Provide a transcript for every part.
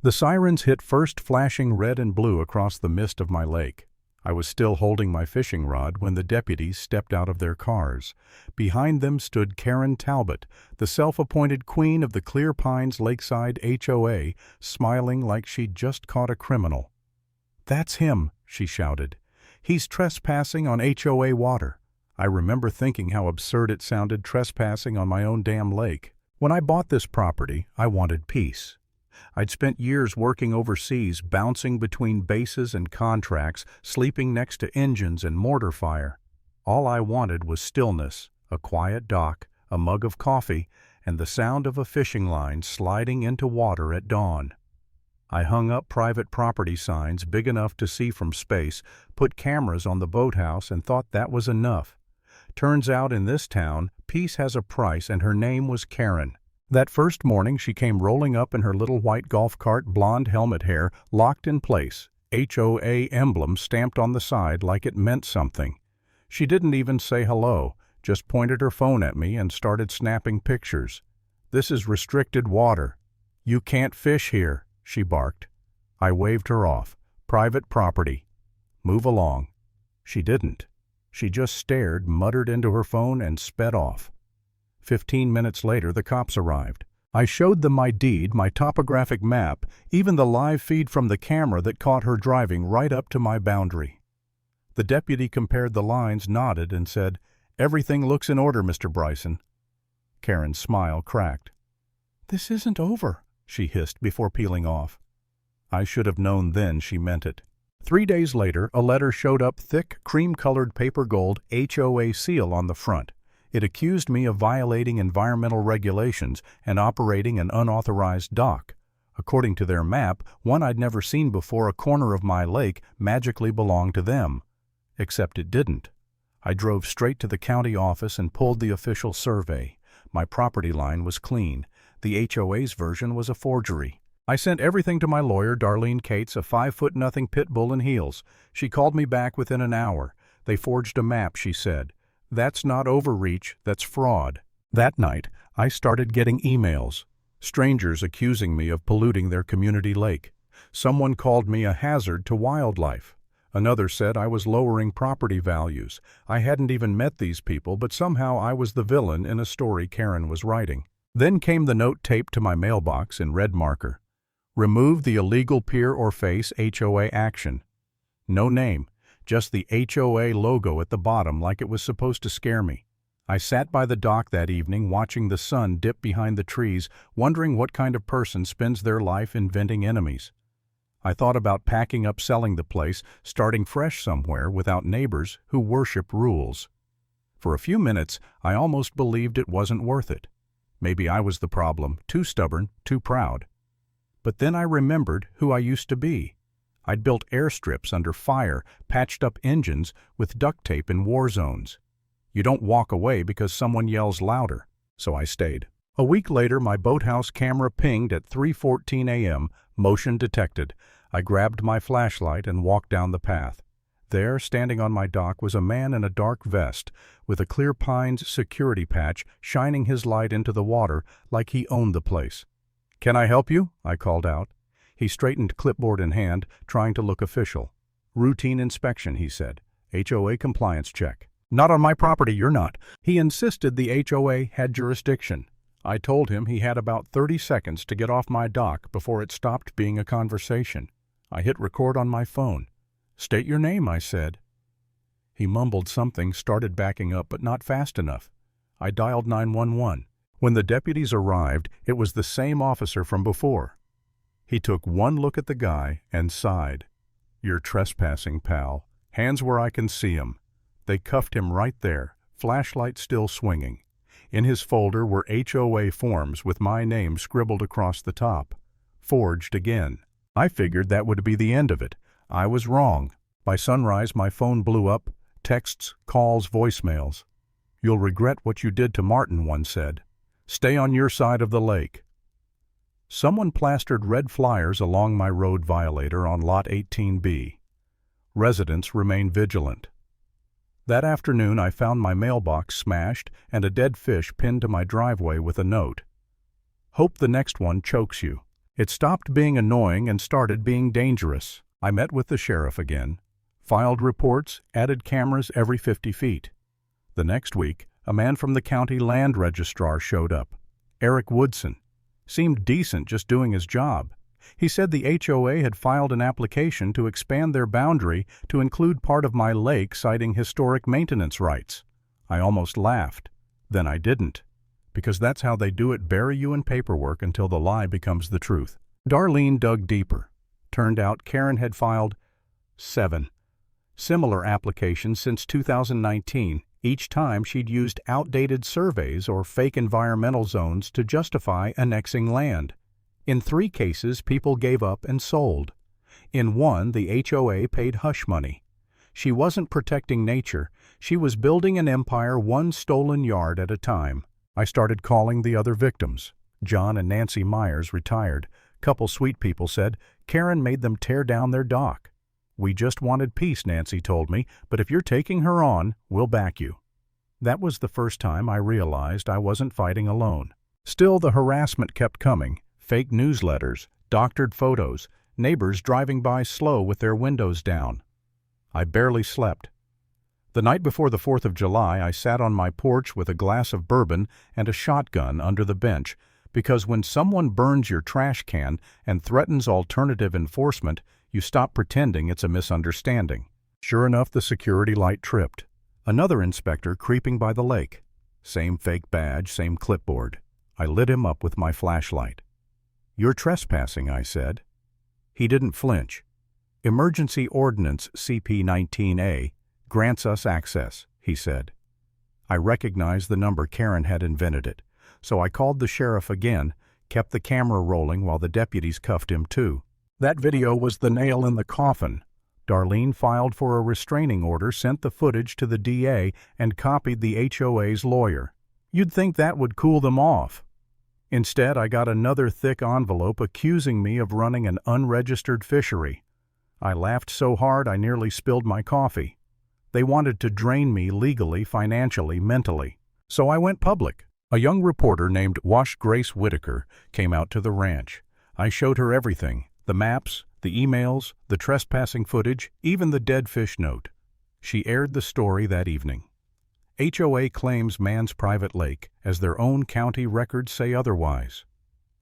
The sirens hit first, flashing red and blue across the mist of my lake. I was still holding my fishing rod when the deputies stepped out of their cars. Behind them stood Karen Talbot, the self-appointed queen of the Clear Pines Lakeside HOA, smiling like she'd just caught a criminal. "That's him," she shouted. "He's trespassing on HOA water." I remember thinking how absurd it sounded, trespassing on my own damn lake. When I bought this property, I wanted peace. I'd spent years working overseas, bouncing between bases and contracts, sleeping next to engines and mortar fire. All I wanted was stillness, a quiet dock, a mug of coffee, and the sound of a fishing line sliding into water at dawn. I hung up private property signs big enough to see from space, put cameras on the boathouse, and thought that was enough. Turns out in this town, peace has a price, and her name was Karen. That first morning she came rolling up in her little white golf cart, blonde helmet hair locked in place, HOA emblem stamped on the side like it meant something. She didn't even say hello, just pointed her phone at me and started snapping pictures. "This is restricted water. You can't fish here," she barked. I waved her off. "Private property. Move along." She didn't. She just stared, muttered into her phone, and sped off. 15 minutes later, the cops arrived. I showed them my deed, my topographic map, even the live feed from the camera that caught her driving right up to my boundary. The deputy compared the lines, nodded, and said, "Everything looks in order, Mr. Bryson." Karen's smile cracked. "This isn't over," she hissed before peeling off. I should have known then she meant it. 3 days later, a letter showed up, thick, cream-colored paper gold, HOA seal on the front. It accused me of violating environmental regulations and operating an unauthorized dock. According to their map, one I'd never seen before, a corner of my lake magically belonged to them. Except it didn't. I drove straight to the county office and pulled the official survey. My property line was clean. The HOA's version was a forgery. I sent everything to my lawyer, Darlene Cates, a 5'0" pit bull in heels. She called me back within an hour. They forged a map, she said. "That's not overreach, that's fraud." That night, I started getting emails. Strangers accusing me of polluting their community lake. Someone called me a hazard to wildlife. Another said I was lowering property values. I hadn't even met these people, but somehow I was the villain in a story Karen was writing. Then came the note taped to my mailbox in red marker. "Remove the illegal pier or face HOA action." No name. Just the HOA logo at the bottom, like it was supposed to scare me. I sat by the dock that evening watching the sun dip behind the trees, wondering what kind of person spends their life inventing enemies. I thought about packing up, selling the place, starting fresh somewhere without neighbors who worship rules. For a few minutes, I almost believed it wasn't worth it. Maybe I was the problem, too stubborn, too proud. But then I remembered who I used to be. I'd built airstrips under fire, patched up engines with duct tape in war zones. You don't walk away because someone yells louder, so I stayed. A week later, my boathouse camera pinged at 3:14 a.m., motion detected. I grabbed my flashlight and walked down the path. There, standing on my dock, was a man in a dark vest, with a Clear Pines security patch shining his light into the water like he owned the place. "Can I help you?" I called out. He straightened, clipboard in hand, trying to look official. "Routine inspection," he said. "HOA compliance check." "Not on my property, you're not." He insisted the HOA had jurisdiction. I told him he had about 30 seconds to get off my dock before it stopped being a conversation. I hit record on my phone. "State your name," I said. He mumbled something, started backing up, but not fast enough. I dialed 911. When the deputies arrived, it was the same officer from before. He took one look at the guy and sighed. "You're trespassing, pal. Hands where I can see 'em." They cuffed him right there, flashlight still swinging. In his folder were HOA forms with my name scribbled across the top. Forged again. I figured that would be the end of it. I was wrong. By sunrise, my phone blew up. Texts, calls, voicemails. "You'll regret what you did to Martin," one said. "Stay on your side of the lake." Someone plastered red flyers along my road violator on Lot 18B. Residents remain vigilant. That afternoon I found my mailbox smashed and a dead fish pinned to my driveway with a note. "Hope the next one chokes you." It stopped being annoying and started being dangerous. I met with the sheriff again, filed reports, added cameras every 50 feet. The next week, a man from the county land registrar showed up. Eric Woodson. Seemed decent just doing his job. He said the HOA had filed an application to expand their boundary to include part of my lake, citing historic maintenance rights. I almost laughed. Then I didn't. Because that's how they do it, bury you in paperwork until the lie becomes the truth. Darlene dug deeper. Turned out Karen had filed 7 similar applications since 2019. Each time she'd used outdated surveys or fake environmental zones to justify annexing land. In 3 cases, people gave up and sold. In one, the HOA paid hush money. She wasn't protecting nature. She was building an empire one stolen yard at a time. I started calling the other victims. John and Nancy Myers, retired. Couple sweet people said Karen made them tear down their dock. "We just wanted peace," Nancy told me, "but if you're taking her on, we'll back you." That was the first time I realized I wasn't fighting alone. Still, the harassment kept coming. Fake newsletters, doctored photos, neighbors driving by slow with their windows down. I barely slept. The night before the 4th of July, I sat on my porch with a glass of bourbon and a shotgun under the bench, because when someone burns your trash can and threatens alternative enforcement, you stop pretending it's a misunderstanding. Sure enough, the security light tripped. Another inspector creeping by the lake. Same fake badge, same clipboard. I lit him up with my flashlight. "You're trespassing," I said. He didn't flinch. "Emergency Ordinance CP 19A grants us access," he said. I recognized the number. Karen had invented it. So I called the sheriff again, kept the camera rolling while the deputies cuffed him too. That video was the nail in the coffin. Darlene filed for a restraining order, sent the footage to the DA, and copied the HOA's lawyer. You'd think that would cool them off. Instead, I got another thick envelope accusing me of running an unregistered fishery. I laughed so hard I nearly spilled my coffee. They wanted to drain me legally, financially, mentally. So I went public. A young reporter named Wash Grace Whitaker came out to the ranch. I showed her everything, the maps, the emails, the trespassing footage, even the dead fish note. She aired the story that evening. HOA claims man's private lake, as their own county records say otherwise.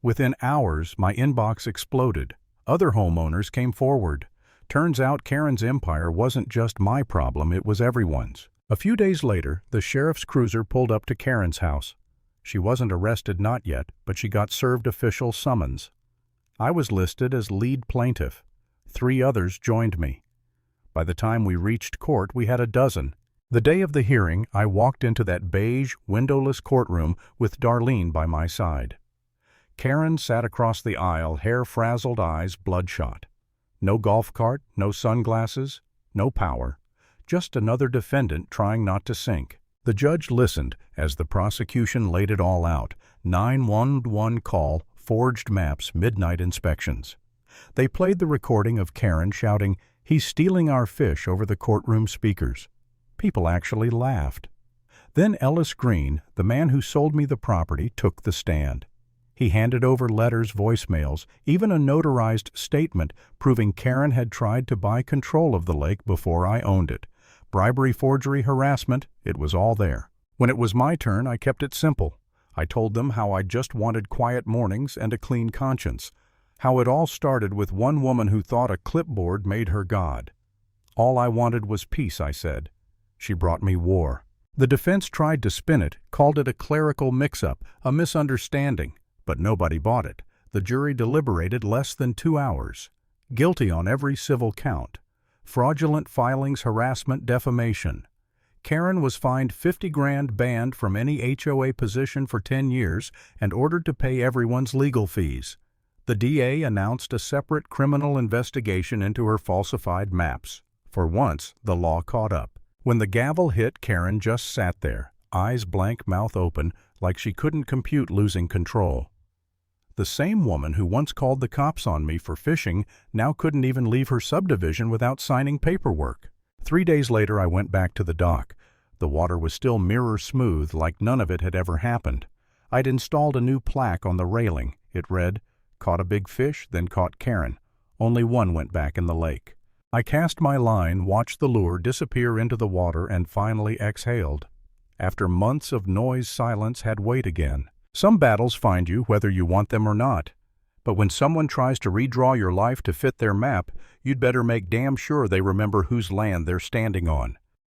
Within hours, my inbox exploded. Other homeowners came forward. Turns out Karen's empire wasn't just my problem, it was everyone's. A few days later, the sheriff's cruiser pulled up to Karen's house. She wasn't arrested, not yet, but she got served official summons. I was listed as lead plaintiff. 3 others joined me. By the time we reached court, we had a dozen. The day of the hearing, I walked into that beige, windowless courtroom with Darlene by my side. Karen sat across the aisle, hair-frazzled, eyes bloodshot. No golf cart, no sunglasses, no power. Just another defendant trying not to sink. The judge listened as the prosecution laid it all out. 911 call, forged maps, midnight inspections. They played the recording of Karen shouting, "He's stealing our fish," over the courtroom speakers. People actually laughed. Then Ellis Green, the man who sold me the property, took the stand. He handed over letters, voicemails, even a notarized statement proving Karen had tried to buy control of the lake before I owned it. Bribery, forgery, harassment, it was all there. When it was my turn, I kept it simple. I told them how I just wanted quiet mornings and a clean conscience. How it all started with one woman who thought a clipboard made her God. All I wanted was peace, I said. She brought me war. The defense tried to spin it, called it a clerical mix-up, a misunderstanding. But nobody bought it. The jury deliberated less than 2 hours. Guilty on every civil count. Fraudulent filings, harassment, defamation. Karen was fined $50,000, banned from any HOA position for 10 years, and ordered to pay everyone's legal fees. The DA announced a separate criminal investigation into her falsified maps. For once, the law caught up. When the gavel hit, Karen just sat there, eyes blank, mouth open, like she couldn't compute losing control. The same woman who once called the cops on me for fishing now couldn't even leave her subdivision without signing paperwork. 3 days later, I went back to the dock. The water was still mirror smooth, like none of it had ever happened. I'd installed a new plaque on the railing. It read, caught a big fish, then caught Karen. Only one went back in the lake. I cast my line, watched the lure disappear into the water, and finally exhaled. After months of noise, silence had weight again. Some battles find you whether you want them or not. But when someone tries to redraw your life to fit their map, you'd better make damn sure they remember whose land they're standing on.